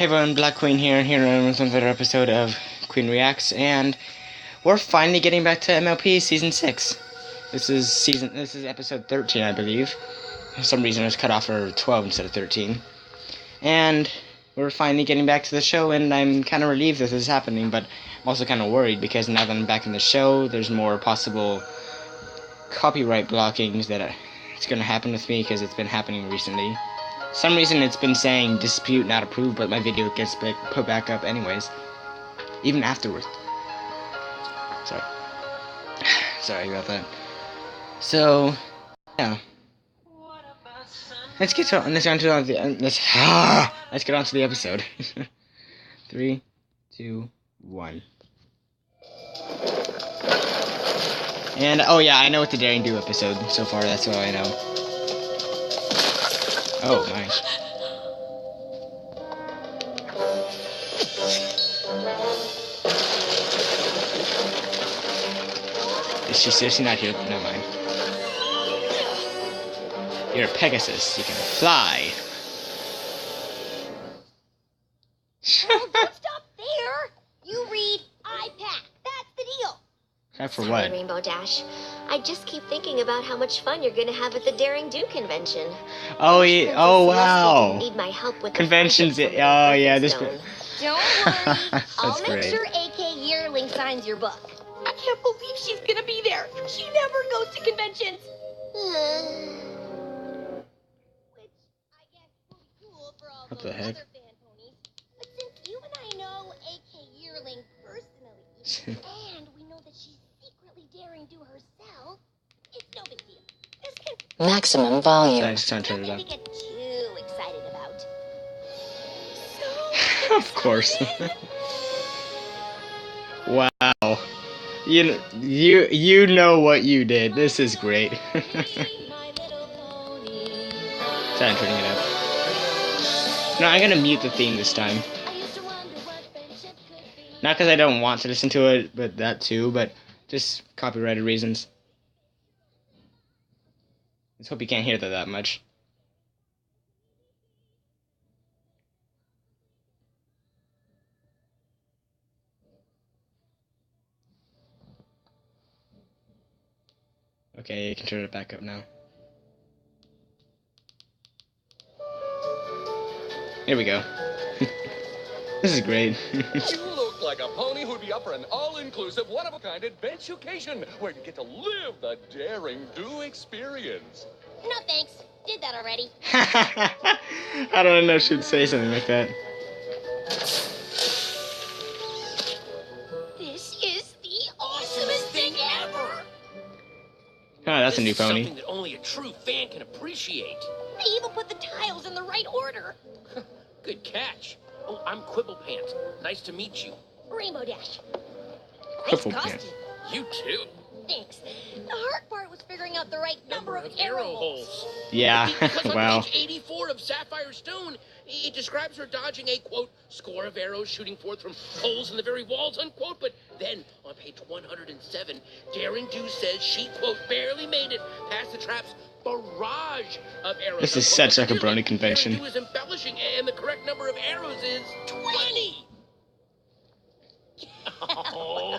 Hey everyone, Black Queen here with another episode of Queen Reacts, and we're finally getting back to MLP Season 6. This is episode 13, I believe. For some reason it was cut off for 12 instead of 13. And we're finally getting back to the show, and I'm kind of relieved that this is happening, but I'm also kind of worried because now that I'm back in the show, there's more possible copyright blockings that it's going to happen with me because it's been happening recently. Some reason it's been saying dispute not approved, but my video gets put back up anyways, even afterwards. Sorry about that. So yeah, let's get on to the episode. 3, 2, 1. And oh yeah, I know what the Daring Do episode so far. That's all I know. Oh, nice. Is she seriously not here? Never mind. You're a Pegasus. You can fly. Well, don't stop there. You read, I pack. That's the deal. Pack for what? Rainbow Dash. I just keep thinking about how much fun you're gonna have at the Daring Do convention. Oh yeah. Oh wow. Need my help with Conventions. Oh yeah. This. Don't worry. I'll make great. sure AK Yearling signs your book. I can't believe she's gonna be there. She never goes to conventions. Which I guess will be cool for all What those the heck? other fan ponies. But since you and I know AK Yearling personally, and we know that she's secretly Daring Do herself, it's no big deal. This can Maximum volume. I just trying to turn it nothing up. to get too excited about. Of course. Wow. You know what you did. This is great. Sorry, I'm turning it up. No, I'm gonna mute the theme this time. Not because I don't want to listen to it, but that too, but just copyrighted reasons. Let's hope you can't hear that much. Okay, you can turn it back up now. Here we go. This is great. You look like a pony who'd be up for an all-inclusive, one-of-a-kind adventucation where you get to live the Daring Do experience. No thanks. Did that already. I don't know if she'd say something like that. This is the awesomest thing ever. Oh, that's a new pony. Something that only a true fan can appreciate. They even put the tiles in the right order. Good catch. Oh, I'm Quibble Pants. Nice to meet you. Rainbow Dash. Nice Quibble costume. Pants. You too. Thanks. The hard part was figuring out the right number of arrow holes. Yeah, Because on wow. page 84 of Sapphire Stone, it describes her dodging a, quote, score of arrows shooting forth from holes in the very walls, unquote. But then, on page 107, Daring Do says she, quote, barely made it past the trap's barrage of arrows. This is unquote. such like a Clearly, brony convention. Daring Do is embellishing, and the correct number of arrows is 20. Oh.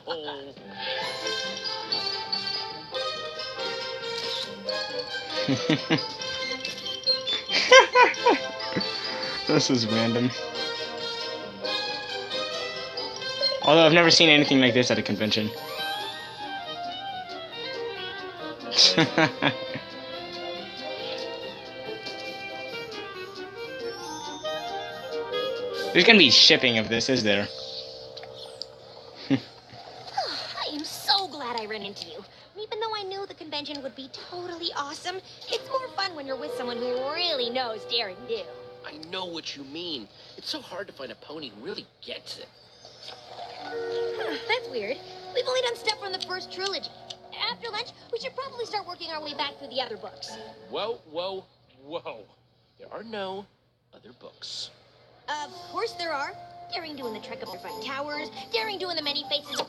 This is random. Although I've never seen anything like this at a convention. There's gonna be shipping of this, is there? I am so glad I ran into you. Even though I knew the convention would be totally awesome, it's more fun when you're with someone who really knows Daring Do. I know what you mean. It's so hard to find a pony who really gets it. That's weird. We've only done stuff from the first trilogy. After lunch, we should probably start working our way back through the other books. Whoa, whoa, whoa. There are no other books. Of course there are. Daring Do in the Trek Up the Front Towers, Daring Do in the Many Faces.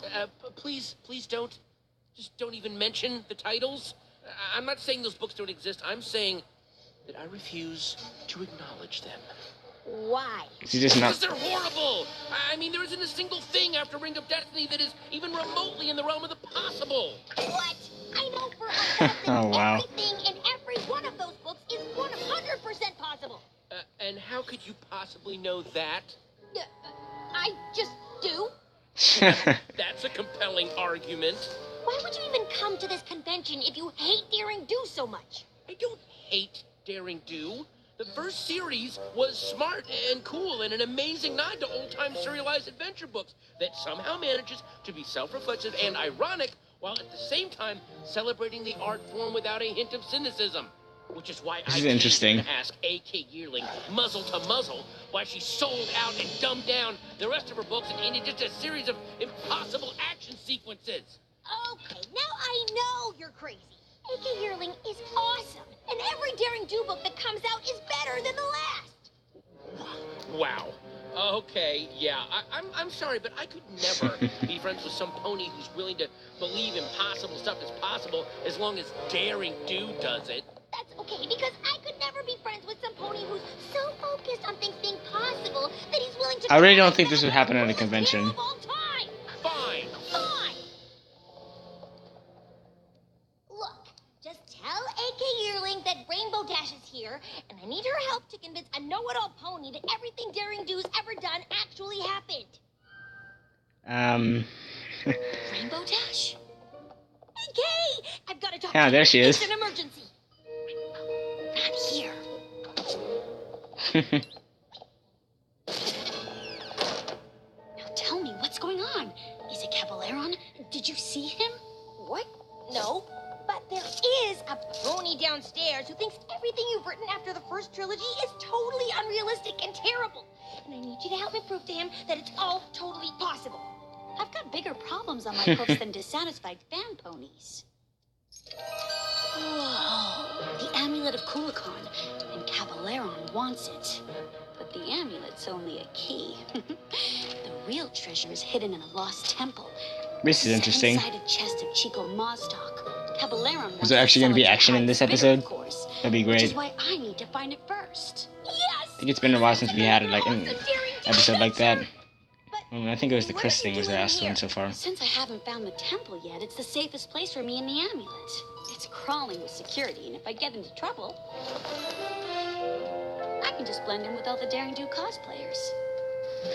Please don't. Just don't even mention the titles. I'm not saying those books don't exist. I'm saying that I refuse to acknowledge them. Why? He's just Because not. they're horrible. I mean, there isn't a single thing after Ring of Destiny that is even remotely in the realm of the possible. What? I know for a fact that Oh, wow. everything in every one of those books is 100% possible. And how could you possibly know that? I just do. That's a compelling argument. Why would you even come to this convention if you hate Daring Do so much? I don't hate Daring Do. The first series was smart and cool and an amazing nod to old-time serialized adventure books that somehow manages to be self-reflexive and ironic while at the same time celebrating the art form without a hint of cynicism. Which is why This I is interesting. came to ask A.K. Yearling, muzzle to muzzle, why she sold out and dumbed down the rest of her books and into just a series of impossible action sequences. Okay, now I know you're crazy. A.K. Yearling is awesome, and every Daring Do book that comes out is better than the last. Wow. Okay, yeah, I'm sorry, but I could never be friends with some pony who's willing to believe impossible stuff is possible as long as Daring Do does it. That's okay, because I could never be friends with some pony who's so focused on things being possible that he's willing to... I really don't think this would happen at a convention. Of all time. Fine. Fine. Look, just tell A.K. Yearling that Rainbow Dash is here, and I need her help to convince a know-it-all pony that everything Daring Do's ever done actually happened. Rainbow Dash? A.K. I've got to talk to you. there she is. It's an emergency. Not here. Now tell me, what's going on? Is it Caballeron? Did you see him? What? No. But there is a pony downstairs who thinks everything you've written after the first trilogy is totally unrealistic and terrible. And I need you to help me prove to him that it's all totally possible. I've got bigger problems on my hooks than dissatisfied fan ponies. Whoa, the amulet of Kulikon, and Caballeron wants it. But the amulet's only a key. The real treasure is hidden in a lost temple. This is interesting. Inside a chest of Chico Mazdoc. Caballeron wants Is there actually going to be action in this episode? Of course, That'd be which great. is why I need to find it first. Yes! I think it's been a while since we had like an episode like that. I think it was the Chris thing was the last one so far. Since I haven't found the temple yet, it's the safest place for me and the amulet. It's crawling with security, and if I get into trouble, I can just blend in with all the Daring Do cosplayers.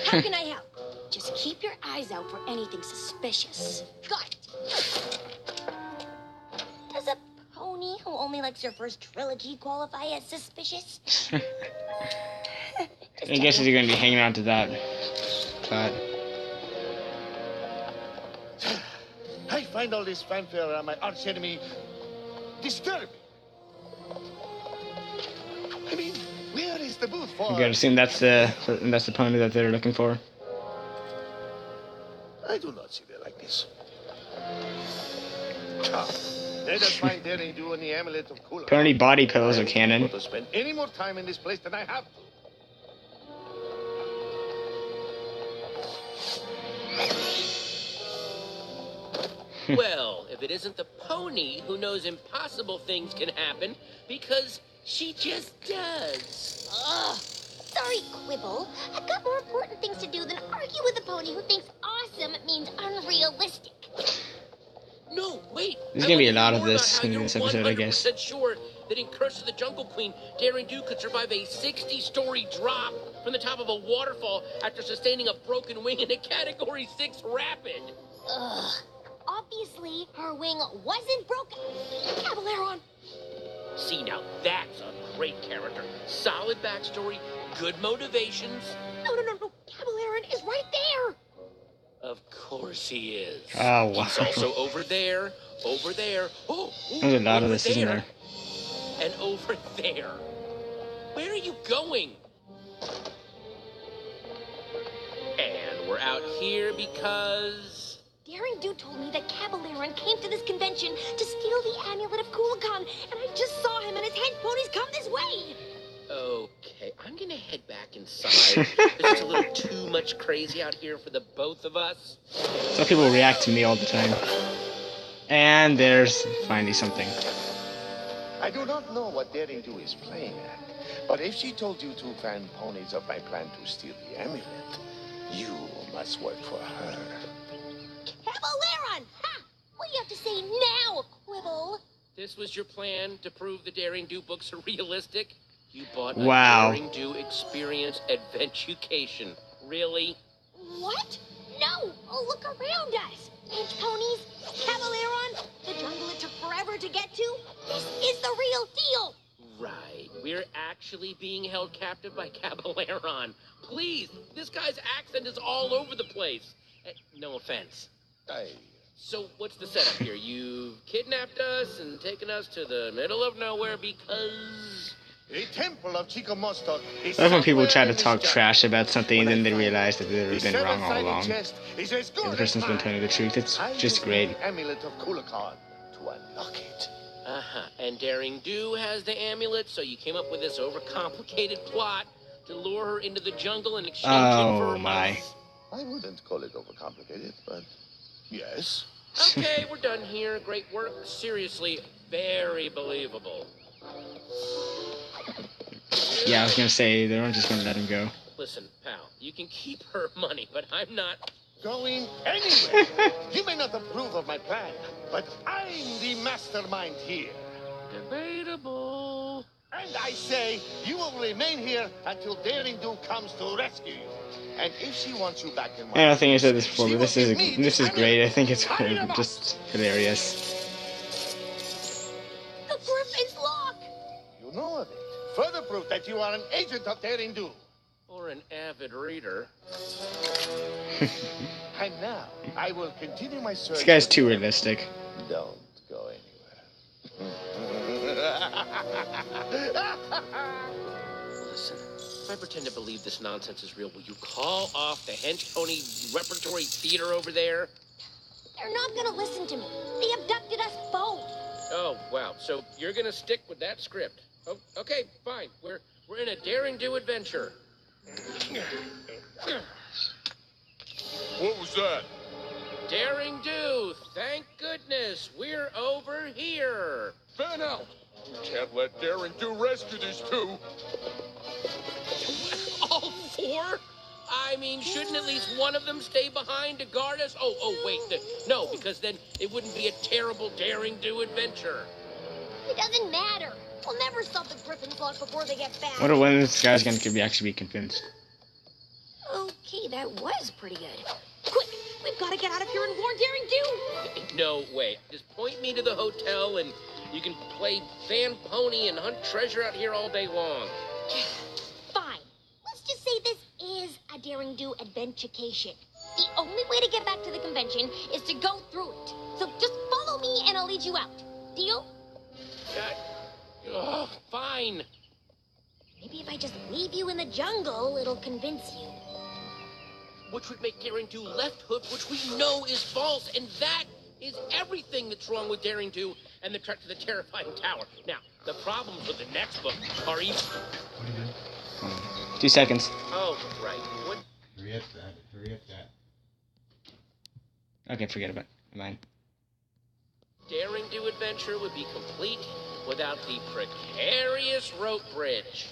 How can I help? Just keep your eyes out for anything suspicious. Got it. Does a pony who only likes her first trilogy qualify as suspicious? I guess you're going to be hanging on to that. But I find all this fanfare around my arch enemy disturbing. I mean, where is the booth for? you gotta assume that's the pony that they're looking for. I do not see it like this. Come, let us find Daring Do and the amulet of Kula. Apparently body pillows are canon. Not to spend any more time in this place than I have to. Well, if it isn't the pony who knows impossible things can happen, because she just does. Ugh. Sorry, Quibble. I've got more important things to do than argue with a pony who thinks awesome means unrealistic. No, wait. There's gonna be a lot of this in this episode, I guess. I'm 100% sure that in Curse of the Jungle Queen, Daring Do could survive a 60-story drop from the top of a waterfall after sustaining a broken wing in a Category 6 rapid. Ugh. Obviously, her wing wasn't broken. Caballeron. See, now that's a great character. Solid backstory, good motivations. No. Caballeron is right there. Of course he is. Oh, wow. He's also over there. Oh, There's a lot of over this, isn't there? And over there. Where are you going? And we're out here because... Daring Do told me that Caballeron came to this convention to steal the amulet of Kulikon, and I just saw him and his head ponies come this way. Okay, I'm gonna head back inside. It's a little too much crazy out here for the both of us. Some people react to me all the time. And there's finally something. I do not know what Daring Do is playing at, but if she told you two fan ponies of my plan to steal the amulet, you must work for her. Caballeron! Ha! What do you have to say now, Quibble? This was your plan to prove the Daring Do books are realistic? You bought a Wow. Daring Do experience adventucation. Really? What? No! Oh, look around us. Pinch ponies, Caballeron, the jungle it took forever to get to. This is the real deal. Right. We're actually being held captive by Caballeron. Please, this guy's accent is all over the place. No offense. Aye. So what's the setup here? You've kidnapped us and taken us to the middle of nowhere because... The temple of Chico Mostoc is I love when people somewhere try to in this talk jungle. trash about something and then they realize that they've The been wrong all seven-sided along. chest is as good The as person's been mine. telling you the truth. It's I just used great. the amulet of Kulakan to unlock it. Uh-huh. And Daring Do has the amulet, so you came up with this overcomplicated plot to lure her into the jungle in exchange Oh, for my. us. I wouldn't call it overcomplicated, but yes. Okay, we're done here. Great work. Seriously, very believable. Yeah, I was gonna say, they weren't just gonna let him go. Listen, pal, you can keep her money, but I'm not... Going anywhere. You may not approve of my plan, but I'm the mastermind here. Debatable. And I say you will remain here until Daring Do comes to rescue you. And if she wants you back in my I don't think I said this before, she but will give me this is the great. I amulet. think it's Hurry them up. just hilarious. The griffin's lock. You know of it. Further proof that you are an agent of Daring Do. Or an avid reader. And now, I will continue my search. This guy's too realistic. Don't go anywhere. Listen, if I pretend to believe this nonsense is real, will you call off the hench pony repertory theater over there? They're not gonna listen to me. They abducted us both. Oh, wow. So you're gonna stick with that script. Oh, okay, fine. We're in a Daring Do adventure. What was that? Daring Do, thank goodness, we're over here. Fan out! Can't let Daring Do rescue these two. All four? I mean, shouldn't at least one of them stay behind to guard us? Oh, wait, no, because then it wouldn't be a terrible Daring Do adventure. It doesn't matter. We'll never stop the griffin's lock before they get back. I wonder when this guy's gonna actually be convinced. Okay, that was pretty good. Quick, we've got to get out of here and warn Daring Do. No, wait. Just point me to the hotel and you can play fan pony and hunt treasure out here all day long. Fine. Let's just say this is a Daring Do adventurecation. The only way to get back to the convention is to go through it. So just follow me and I'll lead you out. Deal? Fine. Maybe if I just leave you in the jungle, it'll convince you. Which would make Daring Do left hook, which we know is false, and that is everything that's wrong with Daring Do and the trek to the terrifying tower. Now, the problems with the next book are even... 2 seconds. Oh, right. What? Hurry up that. Okay, forget about it. Mine. Daring Do adventure would be complete without the precarious rope bridge.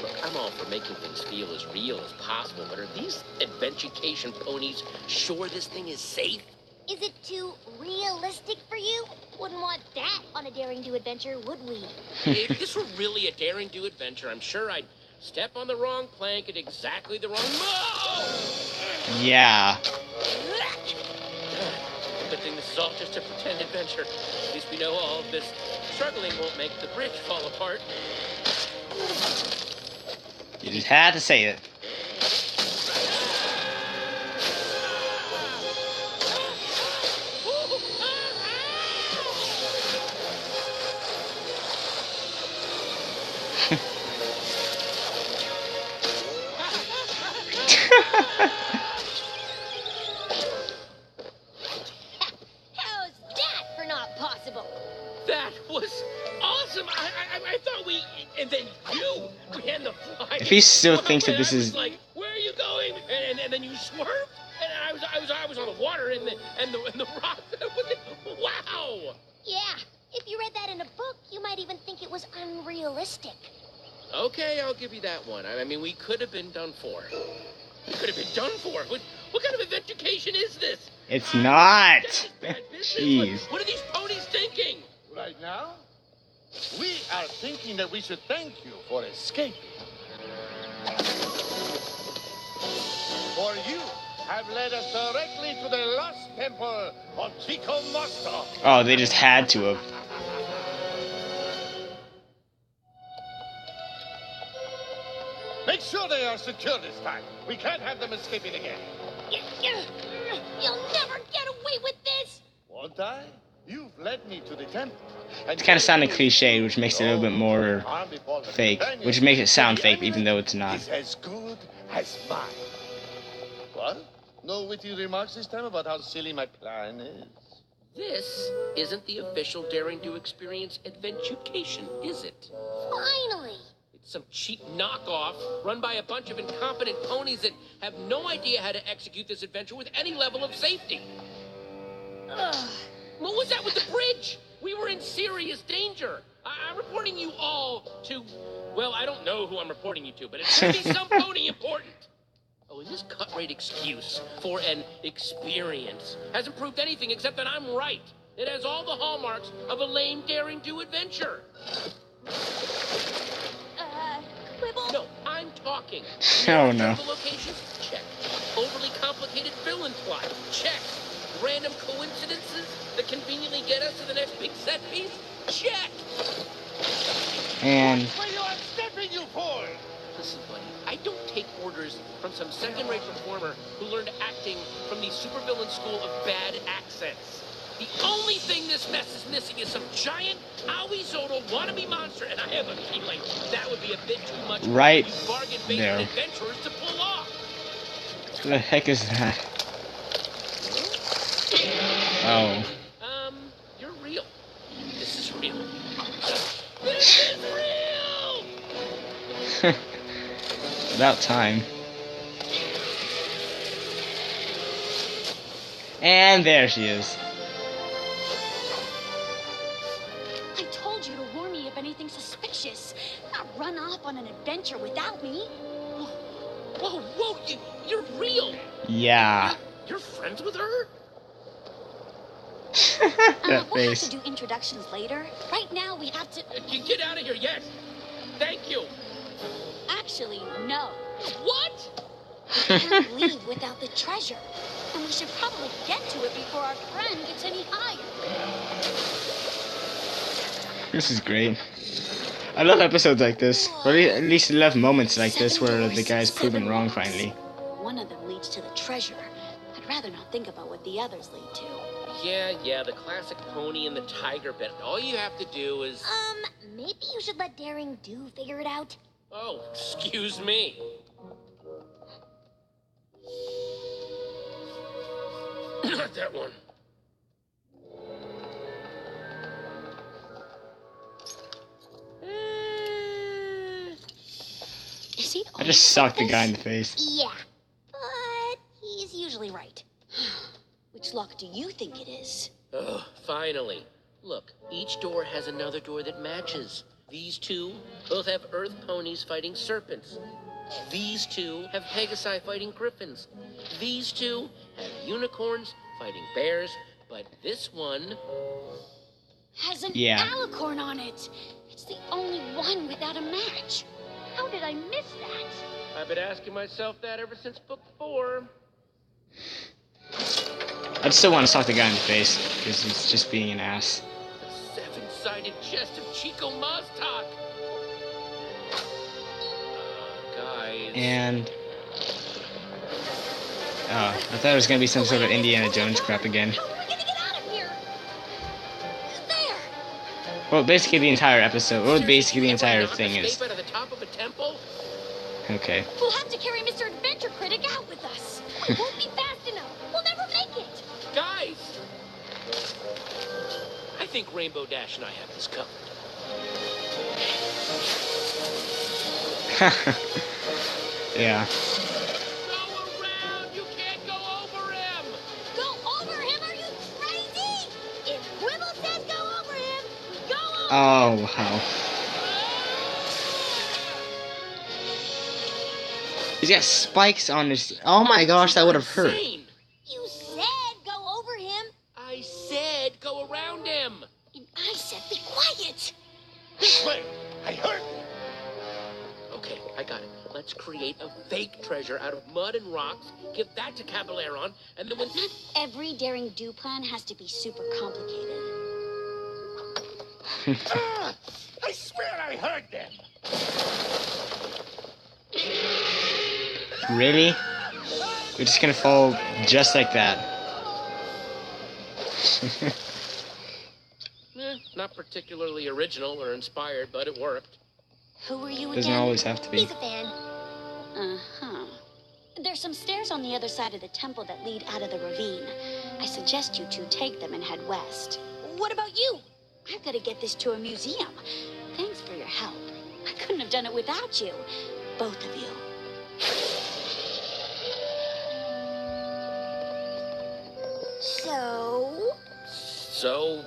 Look, I'm all for making things feel as real as possible, but are these adventurecation ponies sure this thing is safe? Is it too realistic for you? Wouldn't want that on a Daring Do adventure, would we? If this were really a Daring Do adventure, I'm sure I'd step on the wrong plank at exactly the wrong... Yeah. Good thing this is all just a pretend adventure. At least we know all of this struggling won't make the bridge fall apart. You just had to say it. How's that for not possible? That was awesome. I thought we, and then you ran the fly. If he still thinks that this I was is... like, where are you going? And then you swerved, and I was on the water and the rock. Wow. realistic. Okay, I'll give you that one. I mean, we could have been done for. We could have been done for. What kind of eventucation is this? It's not. This is bad business. Jeez. What are these ponies thinking? Right now, we are thinking that we should thank you for escaping. For you have led us directly to the lost temple of Chico Master. Oh, they just had to have. Make sure they are secure this time. We can't have them escaping again. You'll never get away with this. Won't I? You've led me to the temple. And It kind of sounded cliched, which makes it a little bit more fake. Which makes it sound fake, even though it's not. Is as good as mine. What? No witty remarks this time about how silly my plan is? This isn't the official Daring Do Experience Adventucation, is it? Finally. It's some cheap knockoff run by a bunch of incompetent ponies that have no idea how to execute this adventure with any level of safety. Ugh. What was that with the bridge? We were in serious danger. I'm reporting you all to... Well, I don't know who I'm reporting you to, but it's gonna be some pony important. Oh, and this cut-rate excuse for an experience hasn't proved anything except that I'm right. It has all the hallmarks of a lame Daring Do adventure. Quibble? No, I'm talking. Oh, no. Locations? Check. Overly complicated villain plot? Check. Random coincidences that conveniently get us to the next big set piece? Check. And What are you unstepping, you fool? Listen, buddy, I don't take orders from some second-rate performer who learned acting from the supervillain school of bad accents. The only thing this mess is missing is some giant Aoizoro wannabe monster, and I have a feeling that would be a bit too much Right for you bargain-based there. adventurers to pull off. what the heck is that? Oh. You're real. This is real. This is real! About time. And there she is. I told you to warn me if anything suspicious. Not run off on an adventure without me. Whoa, you're real! Yeah. You're friends with her? That We'll have face. to do introductions later. Right now, we have to... You get out of here, yes! Thank you! Actually, no. What? We can't leave without the treasure. And we should probably get to it before our friend gets any higher. This is great. I love episodes like this. Or at least I love moments like this where the guy's proven wrong finally. One of them leads to the treasure. I'd rather not think about what the others lead to. Yeah, the classic pony and the tiger bit. All you have to do is... Maybe you should let Daring Do figure it out. Oh, excuse me. Not that one. Is he I just socked the guy in the face. Yeah, but he's usually right. Which lock do you think it is? Ugh, finally. Look, each door has another door that matches. These two both have earth ponies fighting serpents. These two have Pegasi fighting griffins. These two have unicorns fighting bears. But this one... Has an Yeah. alicorn on it. It's the only one without a match. How did I miss that? I've been asking myself that ever since book 4. I'd still want to sock the guy in the face because he's just being an ass. The seven-sided chest of Chico Maztak. Guys. And I thought it was gonna be some sort of Indiana Jones crap again. How are we gonna get out of here? There. Well, basically the entire episode, or basically the entire Not thing is. escape out of the top of a temple? Okay. We'll have to carry Mr. Adventure Critic out with us. We won't be fast enough. We'll never make it. Guys! I think Rainbow Dash and I have this covered. Yeah. Go around! You can't go over him! Go over him? Are you crazy? If Quibble says go over him, we go over. Oh wow. He's got spikes on his. Oh my gosh, that would have hurt. Insane. You said go over him. I said go around him. And I said be quiet. This way. I heard them. Okay, I got it. Let's create a fake treasure out of mud and rocks, give that to Cabaleron, and then when... Not every daring do plan has to be super complicated. Ah, I swear I heard them. Really? We're just gonna fall just like that. Not particularly original or inspired, but it worked. Who were you Doesn't again? always have to be. He's a fan. Uh-huh. There's some stairs on the other side of the temple that lead out of the ravine. I suggest you two take them and head west. What about you? I've got to get this to a museum. Thanks for your help. I couldn't have done it without you. Both of you. So,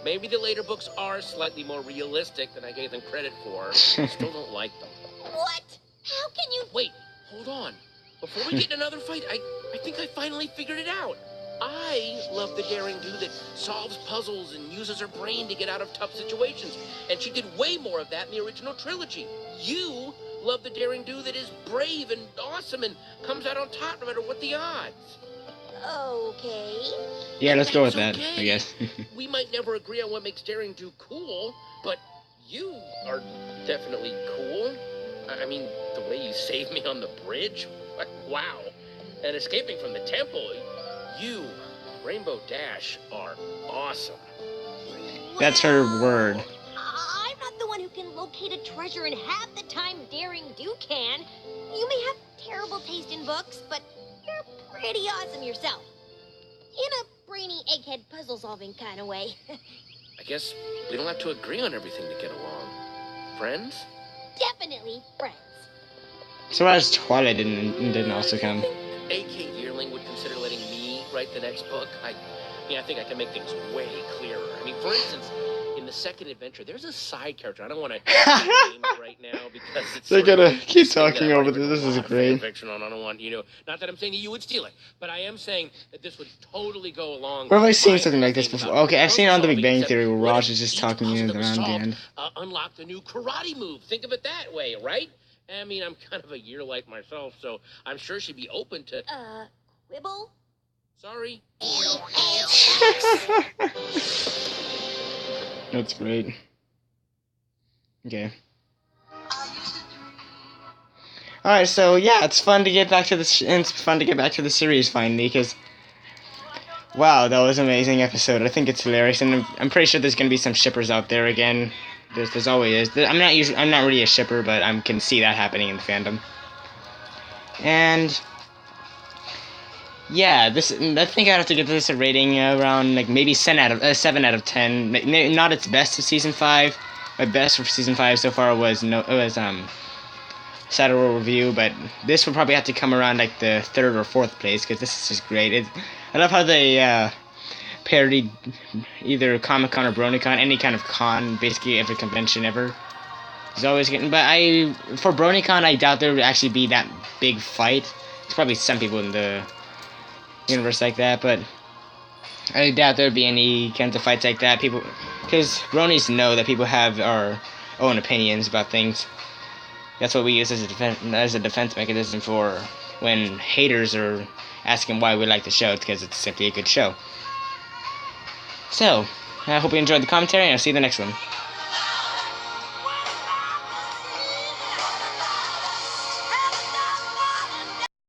maybe the later books are slightly more realistic than I gave them credit for. I still don't like them. What? How can you? Wait, hold on. Before we get in another fight, I think I finally figured it out. I love the daring do that solves puzzles and uses her brain to get out of tough situations. And she did way more of that in the original trilogy. You love the daring do that is brave and awesome and comes out on top no matter what the odds. Okay. Yeah, let's go with That's that, okay. I guess. We might never agree on what makes daring do cool, but you are definitely cool. I mean, the way you saved me on the bridge, wow. And escaping from the temple, you, Rainbow Dash, are awesome. That's her word. I'm not the one who can locate a treasure and half the time daring do can. You may have terrible taste in books, but you're pretty awesome yourself. In a brainy egghead puzzle solving kind of way. I guess we don't have to agree on everything to get along. Friends? Definitely friends. So as Twilight didn't also come. A.K. Yearling would consider letting me write the next book. I think I can make things way clearer. I mean, for instance, in the second adventure, there's a side character. I don't want to name it right now because it's. They're sort of gonna keep this thing that talking I've over already this. This written a is lot of great. fan fiction on. I don't want not that I'm saying that you would steal it, but I am saying that this would totally go along. Where have I with seen my something like this thing before? about Okay, I've seen it on The Big puzzle Bang solving, Theory where except Raj what is if just each talking puzzle in that was around the solved, end. Unlocked a new karate move. Think of it that way, right? I mean, I'm kind of a year like myself, so I'm sure she'd be open to. Quibble? Sorry. That's great. Okay. Alright, so yeah, it's fun to get back to this. It's fun to get back to the series finally, because wow, that was an amazing episode. I think it's hilarious, and I'm pretty sure there's gonna be some shippers out there again. There's always is. I'm not really a shipper, but I can see that happening in the fandom. And yeah, I think I have to give this a rating around like maybe 7 out of 10. Not its best of season 5. My best for season 5 so far was Saturday Review, but this would probably have to come around like the 3rd or 4th place because this is just great. I love how they parodied either Comic Con or BronyCon, any kind of con, basically every convention ever. It's always getting, but for BronyCon, I doubt there would actually be that big fight. There's probably some people in the universe like that, but I doubt there'd be any kinds of fights like that. People, because bronies know that people have our own opinions about things. That's what we use as a defense mechanism for when haters are asking why we like the show. It's because it's simply a good show. So, I hope you enjoyed the commentary, and I'll see you in the next one.